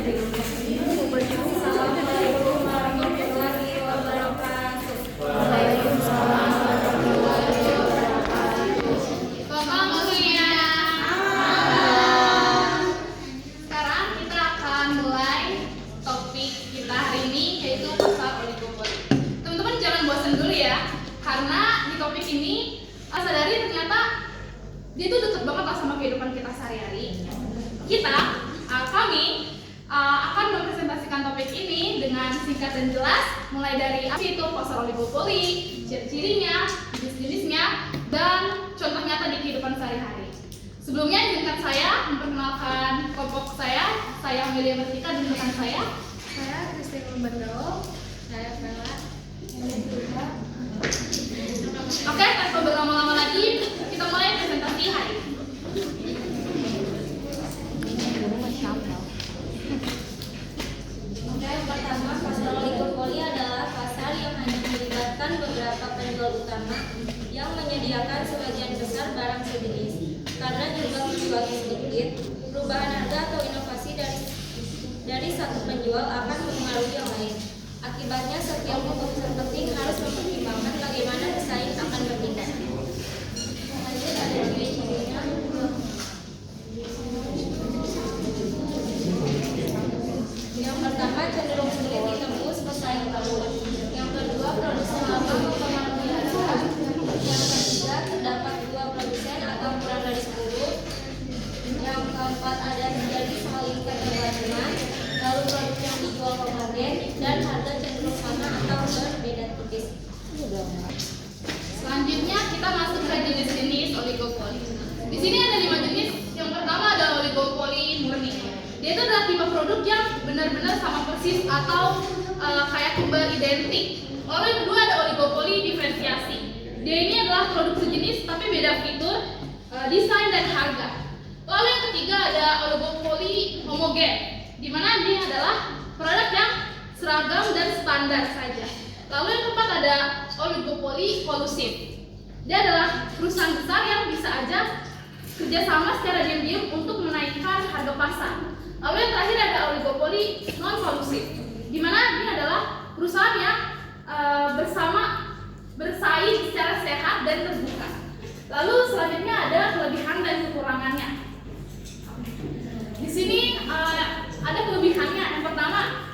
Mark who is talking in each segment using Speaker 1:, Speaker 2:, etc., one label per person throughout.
Speaker 1: Assalamualaikum warahmatullahi wabarakatuh. Selamat kuliah. Sekarang kita akan mulai topik kita hari ini, yaitu pasar oligopoli. Teman-teman jangan bosan dulu ya, karena di topik ini sadari ternyata dia tuh dekat banget lah sama kehidupan kita sehari-hari. Kami akan mempresentasikan topik ini dengan singkat dan jelas, mulai dari apa itu pasar oligopoli, ciri-cirinya, jenis-jenisnya, dan contoh nyata di kehidupan sehari-hari. Sebelumnya izinkan saya memperkenalkan kelompok saya Amelia Bertika dan rekan saya Christine Bendel, saya Bella, Oke, tanpa berlama-lama lagi, kita mulai presentasi hari ini.
Speaker 2: Yang pertama, pasar oligopoli adalah pasar yang hanya melibatkan beberapa penjual utama yang menyediakan sebagian besar barang sejenis. Karena jumlah penjualnya sedikit, perubahan harga atau inovasi dari satu penjual akan mempengaruhi yang lain. Akibatnya, setiap keputusan penting harus mempertimbangkan bagaimana pesaing akan bertindak. Lanjut, ada ciri-cirinya. Yang pertama, cenderung sulit ditembus pesaing baru. Yang kedua, produsen lama mempengaruhi harga. Yang ketiga, terdapat 2 produsen atau kurang dari 10. Yang keempat, ada terjadi saling ketergantungan. Lalu produk yang dijual homogen dan harga cenderung sama atau berbeda tipis.
Speaker 1: Selanjutnya kita masuk ke jenis-jenis oligopoli. Di sini ada 5 jenis. Yang pertama ada oligopoli murni. Dia itu adalah tipe produk yang benar-benar sama persis atau kayak kembar identik. Lalu yang kedua ada oligopoli diferensiasi. Dia ini adalah produk sejenis tapi beda fitur, desain dan harga. Lalu yang ketiga ada oligopoli homogen, di mana dia adalah produk yang seragam dan standar saja. Lalu yang keempat ada oligopoli kolusif. Dia adalah perusahaan besar yang bisa aja kerjasama secara diam-diam untuk menaikkan harga pasar. Lalu yang terakhir ada oligopoli non kolusif, di mana dia adalah perusahaan yang bersaing secara sehat dan terbuka. Lalu selanjutnya ada kelebihan dan kekurangannya. Di sini ada kelebihannya. Yang pertama,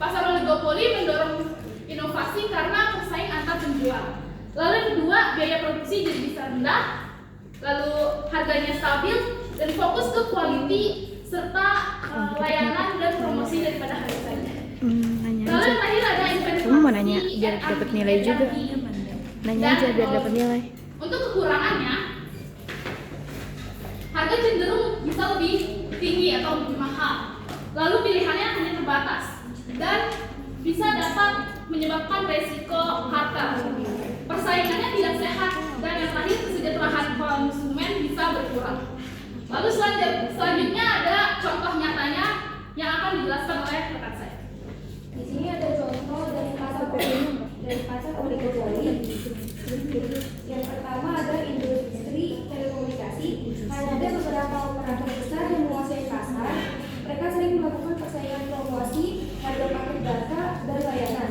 Speaker 1: pasar oligopoli mendorong inovasi karena persaing antar penjual. Lalu yang kedua, biaya produksi jadi bisa rendah. Lalu harganya stabil dan fokus ke quality serta layanan dan promosi daripada harganya. Lalu yang terakhir ada investasi.
Speaker 3: Kamu mau nanya biar dapat nilai juga. Nanya aja biar dapat nilai.
Speaker 1: Untuk kekurangannya, harga cenderung bisa lebih tinggi atau lebih mahal. Lalu pilihannya hanya terbatas dan bisa dapat menyebabkan resiko kartel. Persaingannya tidak sehat dan yang terakhir kesejahteraan konsumen bisa berkurang. Lalu selanjutnya ada contoh nyatanya yang akan dijelaskan oleh rekan saya.
Speaker 2: Di sini ada contoh dari pasar oligopoli. Yang pertama ada industri telekomunikasi. Hanya ada beberapa operator besar yang menguasai pasar. Mereka sering melakukan persaingan promosi, harga paket data, dan layanan.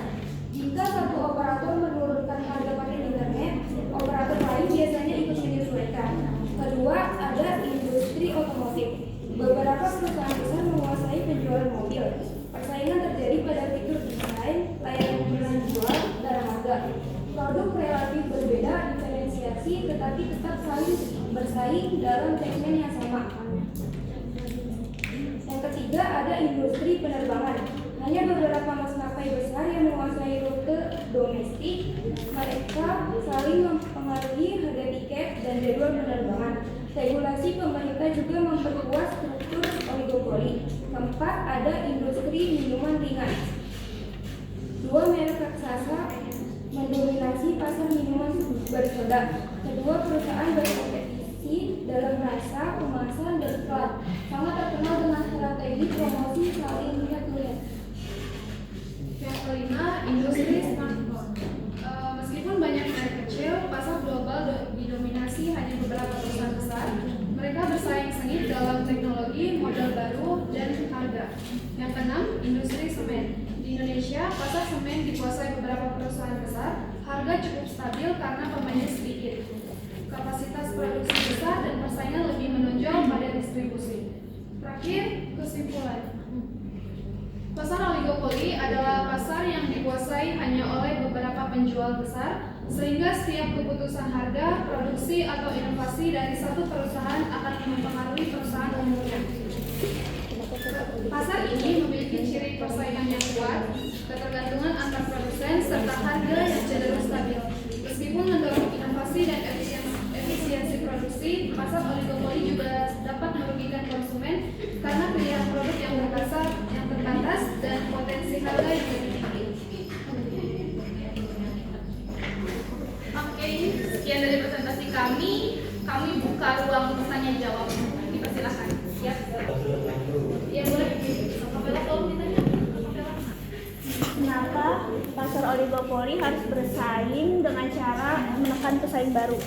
Speaker 2: Jika satu operator menurunkan harga paket internet, operator lain biasanya ikut menyesuaikan. Kedua, ada industri otomotif. Beberapa perusahaan besar menguasai penjualan mobil. Persaingan terjadi pada fitur desain, layanan jual, dan harga. Produk relatif berbeda, diferensiasi, tetapi tetap saling bersaing dalam segmen yang sama. Yang ketiga, ada industri penerbangan. Hanya beberapa maskapai besar yang menguasai rute domestik. Mereka saling mempengaruhi harga tiket dan jadwal penerbangan. Regulasi pemerintah juga memperkuat struktur oligopoli. Keempat, ada industri minuman ringan. 2 merek raksasa mendominasi pasar minuman bersoda. Kedua perusahaan berkompetisi dalam rasa, kemasan, dan plat. Sangat terkenal dengan strategi promosi saling lihat-lihat.
Speaker 1: Yang kelima, industri smartphone. Meskipun banyak merek kecil, pasar global didominasi hanya beberapa perusahaan besar. Mereka bersaing sengit dalam teknologi, model baru, dan harga.
Speaker 2: besar. Yang keenam, industri semen. Di Indonesia, pasar semen dikuasai beberapa perusahaan besar. Harga cukup stabil karena pemainnya sedikit. Kapasitas produksi besar dan persaingan lebih menonjol pada distribusi. Terakhir, kesimpulan. Pasar oligopoli adalah pasar yang dikuasai hanya oleh beberapa penjual besar, sehingga setiap keputusan harga, produksi, atau inovasi dari satu perusahaan akan mempengaruhi perusahaan umumnya. Pasar ini memiliki ciri persaingan yang kuat, ketergantungan antar produsen, serta harga yang cenderung stabil. Meskipun mendorong inovasi dan efisiensi produksi, pasar oligopoli juga dapat merugikan konsumen karena pilihan produk yang terbatas dan potensi harga yang lebih tinggi.
Speaker 1: Oke, sekian dari presentasi kami. Kami buka ruang untuk tanya jawab. Dipersilakan. Ya. Ya boleh. Apabila kalau ditanya.
Speaker 4: Kenapa pasar oligopoli harus bersaing dengan cara menekan pesaing baru?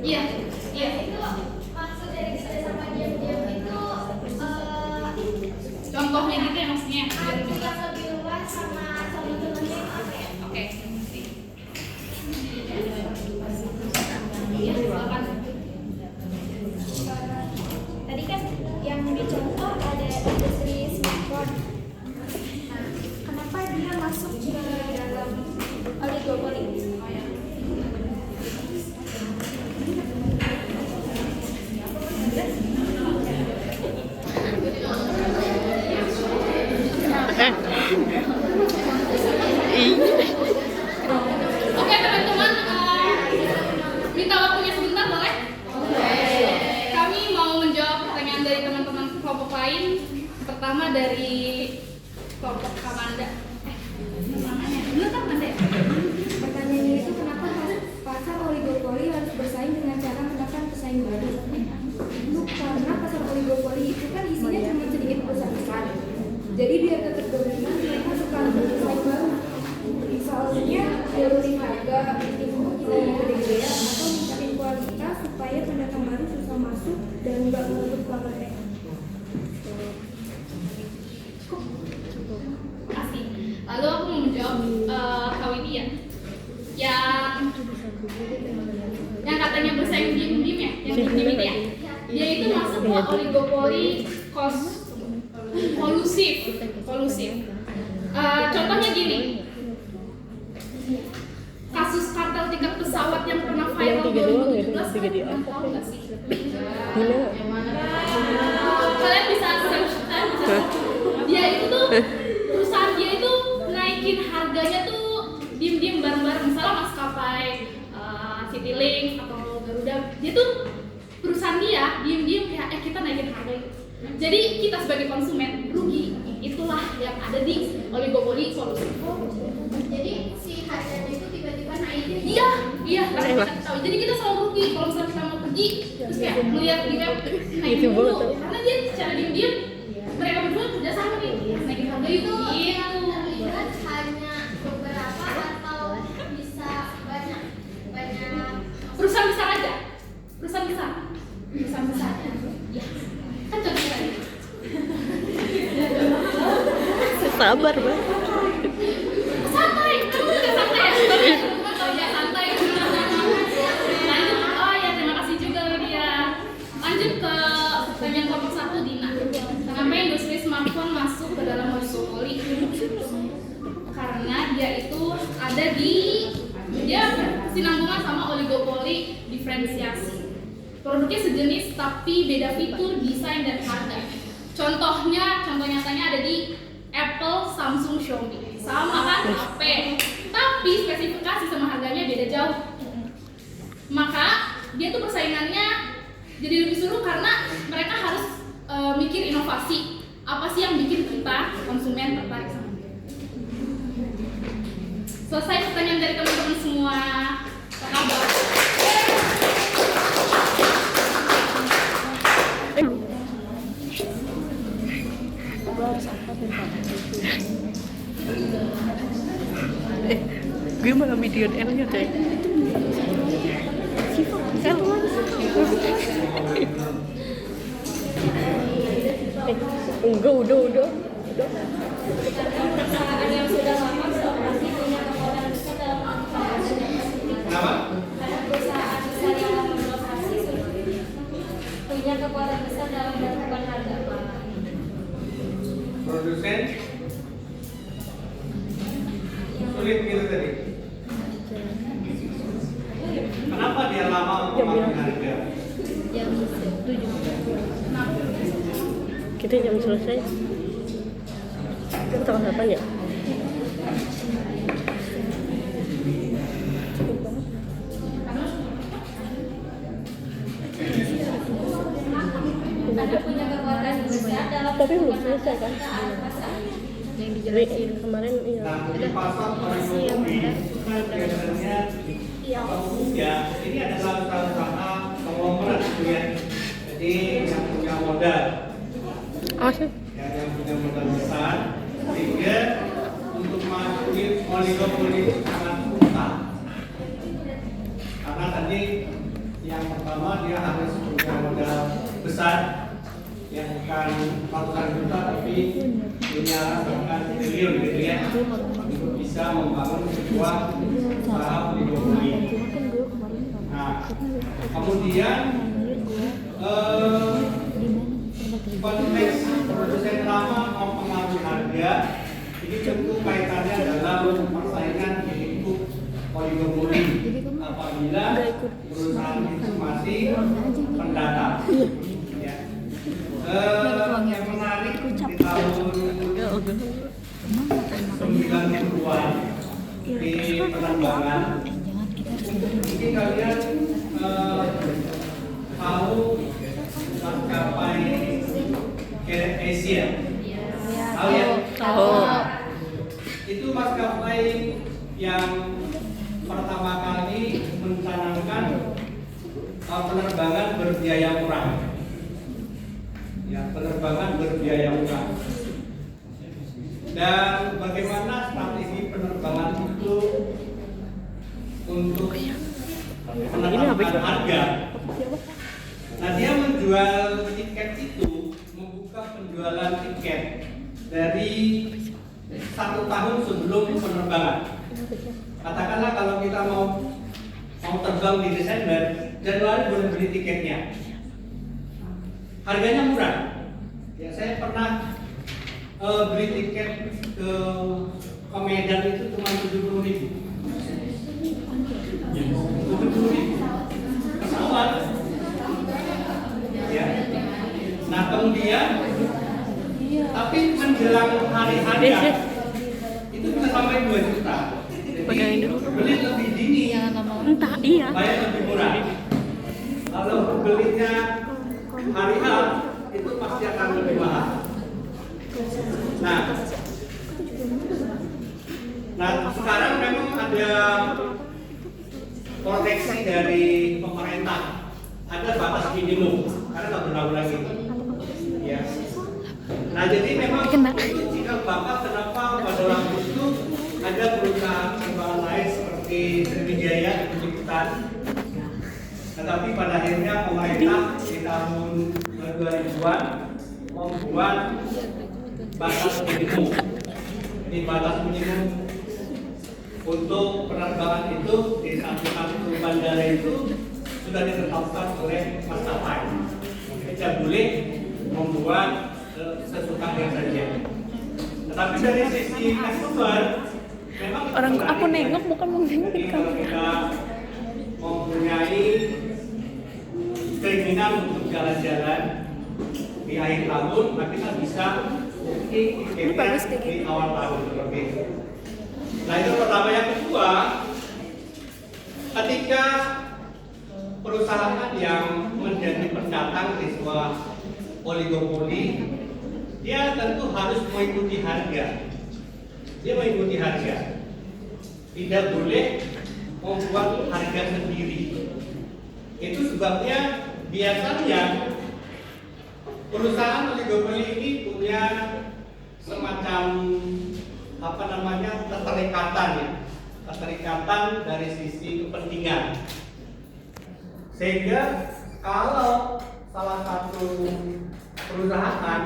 Speaker 1: Iya, iya. Contohnya gitu ya maksudnya. Oke. Iya, silakan.
Speaker 4: Tadi kan yang dicontoh ada industri smartphone. Nah, kenapa dia masuk ke dalam oligopoli?
Speaker 1: Oke teman-teman, minta waktunya sebentar boleh? Kami mau menjawab pertanyaan dari teman-teman kelompok lain. Pertama dari kelompok Kamanda. Namanya bener kan Kamanda ya?
Speaker 2: Pertanyaannya itu kenapa pasar oligopoli harus bersaing dengan cara menekan pesaing baru? Itu karena pasar oligopoli itu kan isinya cuma sedikit perusahaan besar. Jadi biar tetap dominan, mereka suka bersaing baru. Misalnya jaluri harga, tipu gede-gedean, atau meningkatin kualitas supaya pendatang baru susah masuk dan nggak merebut pelanggan mereka.
Speaker 1: Makasih. Lalu aku mau menjawab Kak Widya yang katanya bersaing diem-diem ya, yang diem-diem ya. Dia itu masuk ke oligopoli kolusif. Contohnya gini, kasus kartel tiket pesawat yang pernah viral 2017 kan, tahu nggak sih? Kalian bisa dia itu tuh perusahaan dia itu naikin harganya tuh diem-diem bareng-bareng, misalnya maskapai Citylink atau Garuda, dia tuh perusahaan dia diem-diem kayak kita naikin harga itu. Jadi kita sebagai konsumen rugi. Itulah yang ada di oligopoli kolusif.
Speaker 5: Jadi si harganya itu tiba-tiba naik.
Speaker 1: Iya, karena kita tahu. Jadi kita selalu rugi kalau misalnya kita mau pergi terus kayak melihat di web naikin dulu. Karena dia secara diem-diem mereka berdua kerja sama nih naikin harga itu.
Speaker 5: Terlihat hanya beberapa atau bisa banyak
Speaker 1: Perusahaan besar aja. Perusahaan besar. Ya. Kan contoh tadi.
Speaker 3: Sabar, Bang.
Speaker 1: Santai, kamu juga santai ya? Ya santai. Lanjut, terima kasih juga dia. Lanjut ke pertanyaan kelompok 1 Dina. Kenapa industri smartphone masuk ke dalam oligopoli? Karena dia itu ada dia berkesinambungan sama oligopoli diferensiasi. Produknya sejenis tapi beda fitur, desain, dan harga. Contoh nyatanya ada di Apple, Samsung, Xiaomi. Sama kan HP, tapi spesifikasi sama harganya beda jauh. Maka dia tuh persaingannya jadi lebih seru karena mereka harus mikir inovasi. Apa sih yang bikin kita konsumen tertarik sama dia? Selesai pertanyaan dari teman-teman semua. Apa kabar?
Speaker 3: Gue malah video L-nya coy. Enggak, udah.
Speaker 2: Perusahaan yang sudah lama beroperasi punya kekuatan besar dalam melakukan
Speaker 6: Kenapa?
Speaker 2: Karena perusahaan besar yang lama beroperasi punya kekuatan besar dalam menentukan harga.
Speaker 6: Produsen sulit gitu tadi. Kenapa dia lama untuk mengatur harga?
Speaker 3: Kita jam selesai. Kita tanggal berapa ya?
Speaker 2: Karena punya kekuatan besar dalam
Speaker 3: Tapi belum
Speaker 2: menentukan
Speaker 3: selesai kan?
Speaker 2: harga pasar.
Speaker 3: Yang dijelasin kemarin iya.
Speaker 6: Nah, di pasar ekonomi itu kan biasanya ya ini adalah usaha konglomerat gitu ya. Jadi yang punya modal,
Speaker 3: Oh sih.
Speaker 6: yang punya modal besar, sehingga untuk masuk oligopoli itu sangat susah. Karena tadi yang pertama dia harus punya modal besar, yang bukan ratusan juta tapi punya bahkan triliun gitu ya, untuk bisa membangun sebuah usaha oligopoli. Nah, kemudian konteks produsen lama mempengaruhi harga ini tentu kaitannya dalam persaingan di lingkup oligopoli apabila perusahaan itu masih pendatang. Ya. Yang menarik di tahun 90-an di penerbangan mungkin kalian tahu maskapai Asia. Tahu ya?
Speaker 3: Tahu.
Speaker 6: Itu maskapai yang pertama kali mencanangkan penerbangan berbiaya murah. Ya, penerbangan berbiaya murah. Dan bagaimana strategi penerbangan itu untuk menetapkan harga? Nah, dia menjual tiket itu, membuka penjualan tiket dari 1 tahun sebelum penerbangan. Katakanlah kalau kita mau terbang di Desember, Januari boleh beli tiketnya. Harganya murah. Ya, saya pernah beli tiket ke Medan itu cuma 70.000. 70.000. Pesawat. Ya. Nah, kemudian tapi menjelang hari harga itu bisa sampai 2 juta. Jadi beli lebih dini,
Speaker 3: Entah iya.
Speaker 6: bayar lebih murah. Kalau belinya hari H itu pasti akan lebih mahal. Nah, sekarang memang ada proteksi dari pemerintah, ada batas minimum karena nggak berlaku lagi. Ya. Nah, jadi memang itu jika bapak kenapa pada waktu itu ada perusahaan penerbangan lain seperti Sriwijaya ikutan, tetapi pada akhirnya pemerintah di tahun 2000-an membuat batas minimum. Ini batas minimum untuk penerbangan itu di satu bandara itu sudah ditetapkan oleh maskapai. Tidak boleh membuat sesukanya saja. Tetapi dari sisi customer, memang
Speaker 3: Orang aku nengok bukan mau nengok
Speaker 6: jadi kalau kita mempunyai keinginan untuk jalan-jalan di akhir tahun, maka kita bisa tiketnya di awal tahun seperti itu. Nah, itu pertama. Yang kedua, ketika perusahaan yang menjadi pendatang di sebuah oligopoli, dia tentu harus mengikuti harga. Dia mengikuti harga. Tidak boleh membuat harga sendiri. Itu sebabnya biasanya perusahaan oligopoli ini punya semacam apa namanya keterikatan ya, keterikatan dari sisi kepentingan. Sehingga kalau salah satu perusahaan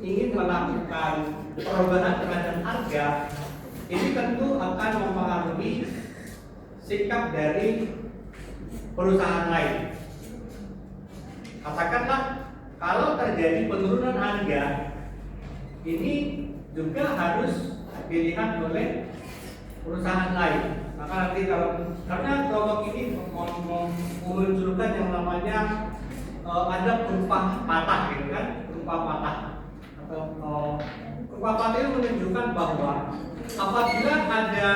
Speaker 6: ingin melakukan perubahan terhadap harga, ini tentu akan mempengaruhi sikap dari perusahaan lain. Katakanlah kalau terjadi penurunan harga, ini juga harus dilihat oleh perusahaan lain. Maka nanti karena kelompok ini memunculkan yang namanya ada perupa patah gitu kan, perupa patah atau perupa patah itu menunjukkan bahwa apabila ada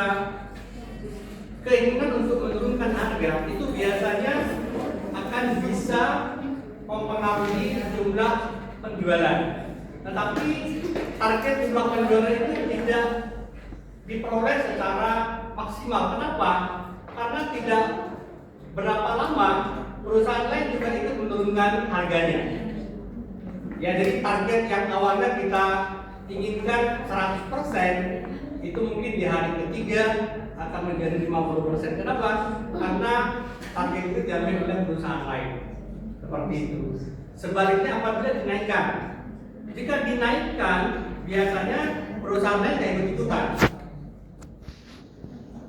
Speaker 6: keinginan untuk menurunkan harga, itu biasanya akan bisa mempengaruhi jumlah penjualan. Tetapi target jumlah penjualan itu tidak diperoleh secara maksimal. Kenapa? Karena tidak berapa lama perusahaan lain juga ikut menurunkan harganya. Ya, jadi target yang awalnya kita inginkan 100%, itu mungkin di hari ketiga akan menjadi 50%. Kenapa? Karena target itu diambil oleh perusahaan lain. Seperti itu. Sebaliknya apabila dinaikkan, jika dinaikkan biasanya perusahaan lain yang ikut-ikutan.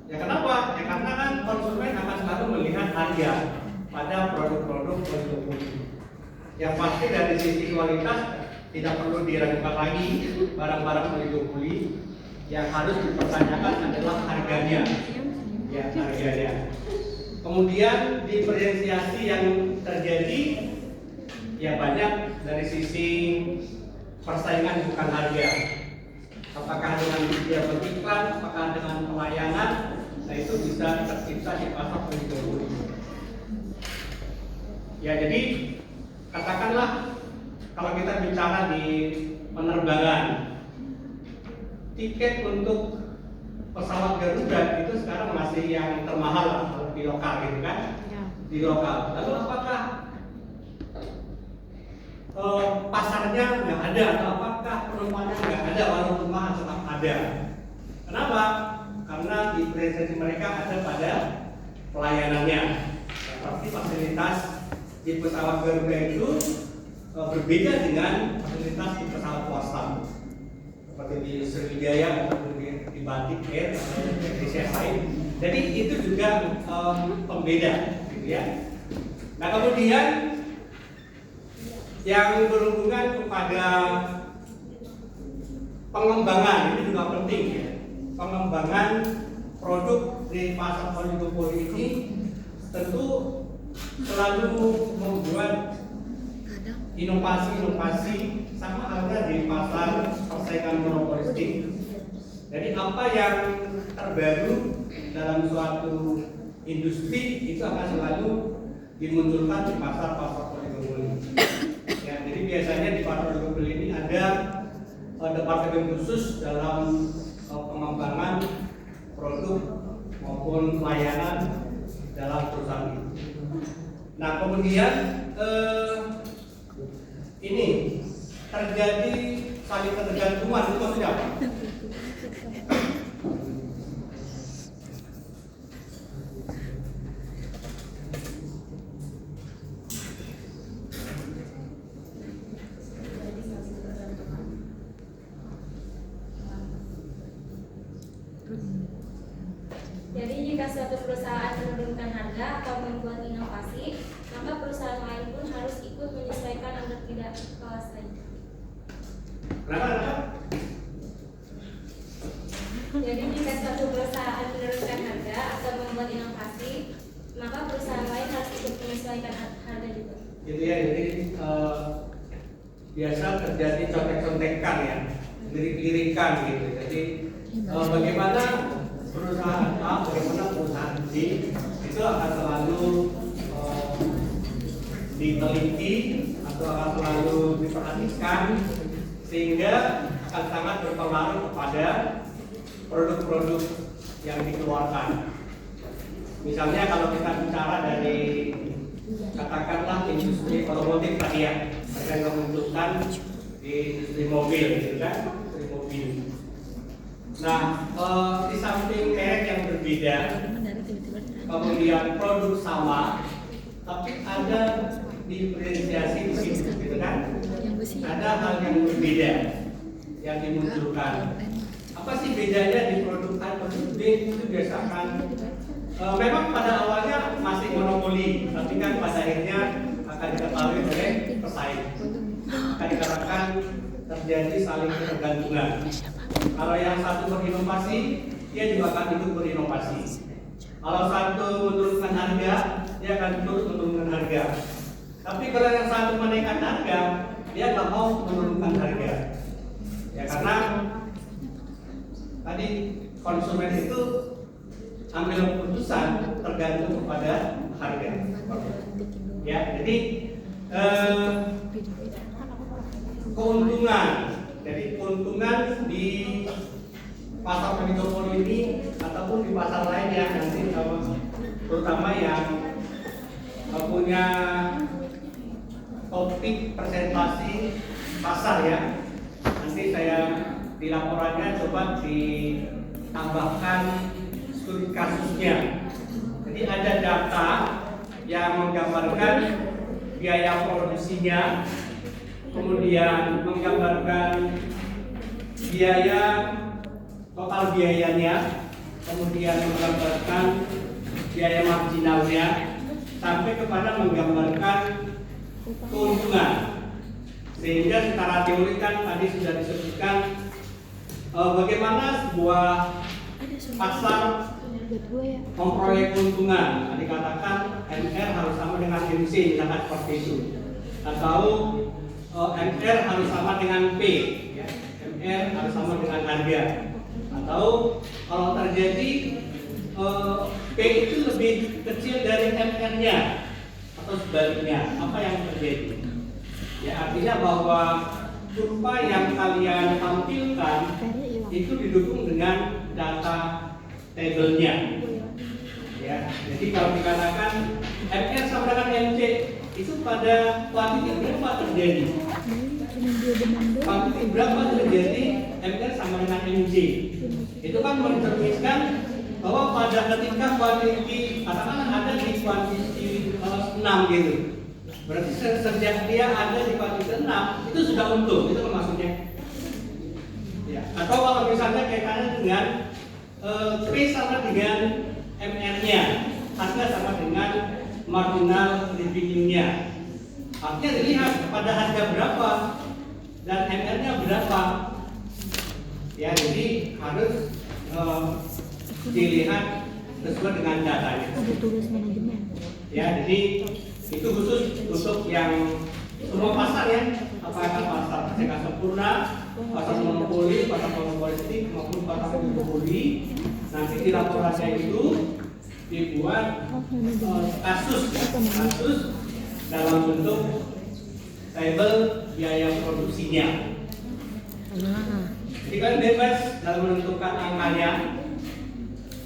Speaker 6: Ya kenapa? Ya karena kan konsumen akan selalu melihat harga pada produk-produk oligopoli. Yang pasti dari sisi kualitas tidak perlu diragukan lagi, barang-barang oligopoli yang harus dipertanyakan adalah harganya. Ya, harganya. Kemudian diferensiasi yang terjadi ya banyak dari sisi persaingan bukan harga. Apakah dengan media beriklan, apakah dengan pelayanan, nah itu bisa tercipta di pasar oligopoli. Ya jadi katakanlah kalau kita bicara di penerbangan, tiket untuk pesawat Garuda itu sekarang masih yang termahal kalau di lokal gitu kan? Di lokal. Lalu apakah pasarnya nggak ada atau apakah penumpangnya nggak ada walaupun mahal tetap ada? Kenapa? Karena diferensiasi mereka ada pada pelayanannya. Seperti fasilitas di pesawat Garuda itu berbeda dengan fasilitas di pesawat swasta. Seperti di Sriwijaya ataupun di Batik Air atau di lain. Jadi itu juga pembeda, gitu ya. Nah kemudian yang berhubungan kepada pengembangan ini juga penting ya. Pengembangan produk di pasar oligopoli ini tentu selalu membuat inovasi-inovasi sama halnya di pasar persaingan monopolistik. Jadi apa yang terbaru dalam suatu industri itu akan selalu dimunculkan di pasar-pasar oligopoli. Ya, jadi biasanya di pasar oligopoli ini ada departemen khusus dalam pengembangan produk maupun pelayanan dalam perusahaan itu. Nah kemudian ini terjadi saling ketergantungan, itu maksudnya apa?
Speaker 2: Jadi jika suatu perusahaan menurunkan harga atau membuat inovasi, maka perusahaan lain pun harus ikut menyesuaikan agar tidak kalah saing.
Speaker 6: Kenapa?
Speaker 2: Jadi jika suatu perusahaan menurunkan harga atau membuat inovasi, maka perusahaan lain harus ikut menyesuaikan harga juga.
Speaker 6: Gitu ya, jadi biasa terjadi contek-contekan ya, lirik-lirikan gitu. Jadi bagaimana perusahaan A, bagaimana perusahaan B itu akan selalu diteliti atau akan selalu diperhatikan sehingga akan sangat berpengaruh kepada produk-produk yang dikeluarkan. Misalnya kalau kita bicara dari katakanlah industri otomotif tadi ya, mereka memunculkan di industri mobil gitu kan, industri mobil. Nah, di samping merek yang berbeda, kemudian produk sama, tapi ada diferensiasi di situ, gitu kan? Ada hal yang berbeda yang dimunculkan. Apa sih bedanya di produk A produk B? Itu biasakan memang pada awalnya masih monopoli, tapi kan pada akhirnya akan diketahui oleh pesaing. Akan dikatakan terjadi saling ketergantungan. Kalau yang satu berinovasi, dia juga akan ikut berinovasi. Kalau satu menurunkan harga, dia akan ikut menurunkan harga. Tapi kalau yang satu menaikkan harga, dia nggak mau menurunkan harga. Ya karena tadi konsumen itu ambil keputusan tergantung kepada harga. Ya, jadi keuntungan. Jadi keuntungan di pasar oligopoli ini ataupun di pasar lainnya nanti terutama yang punya topik presentasi pasar ya. Nanti saya di laporannya coba ditambahkan studi kasusnya. Jadi ada data yang menggambarkan biaya produksinya, kemudian menggambarkan biaya total biayanya, kemudian menggambarkan biaya marginalnya, sampai kepada menggambarkan keuntungan. Sehingga secara teori kan tadi sudah disebutkan bagaimana sebuah pasar memperoleh keuntungan. Dikatakan MR harus sama dengan MC, misalkan seperti itu. Atau MR harus sama dengan P, ya. MR harus sama dengan harga. Atau kalau terjadi P itu lebih kecil dari MR-nya atau sebaliknya, apa yang terjadi? Ya artinya bahwa kurva yang kalian tampilkan itu didukung dengan data tabelnya. Ya, jadi kalau dikatakan MR sama dengan MC itu pada kuantiti berapa terjadi? Kuantiti berapa terjadi MR sama dengan MJ? Itu kan mencerminkan bahwa pada ketika kuantiti katakanlah ada di kuantiti 6 gitu. Berarti sejak dia ada di kuantiti 6 itu sudah untung, itu maksudnya. Ya, atau kalau misalnya kaitannya dengan P sama dengan MR-nya, harga sama dengan marginal revenue-nya. Artinya dilihat pada harga berapa dan MR-nya berapa. Ya, jadi harus dilihat sesuai dengan datanya. Ya, jadi itu khusus untuk yang semua pasar ya, apakah pasar SK sempurna, pasar monopoli, pasar monopolistik maupun pasar oligopoli. Nanti di laporannya itu dibuat kasus dalam bentuk tabel biaya produksinya. Jadi kan bebas dalam menentukan angkanya.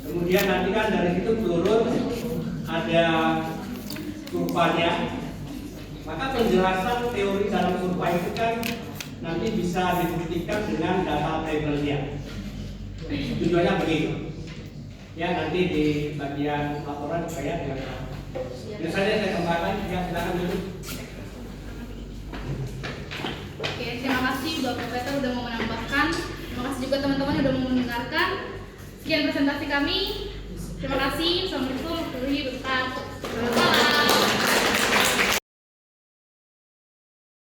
Speaker 6: Kemudian nanti kan dari situ turun ada kurvanya. Maka penjelasan teori dalam kurva itu kan nanti bisa dibuktikan dengan data tabelnya. Tujuannya begitu. Ya nanti di bagian laporan supaya dilakukan. Biasanya saya kembangkan, ya silakan dulu.
Speaker 1: Oke, terima kasih Bapak Peter udah mau menambahkan. Terima kasih juga teman-teman yang udah mau mendengarkan. Sekian presentasi kami. Terima kasih. Assalamualaikum warahmatullahi wabarakatuh.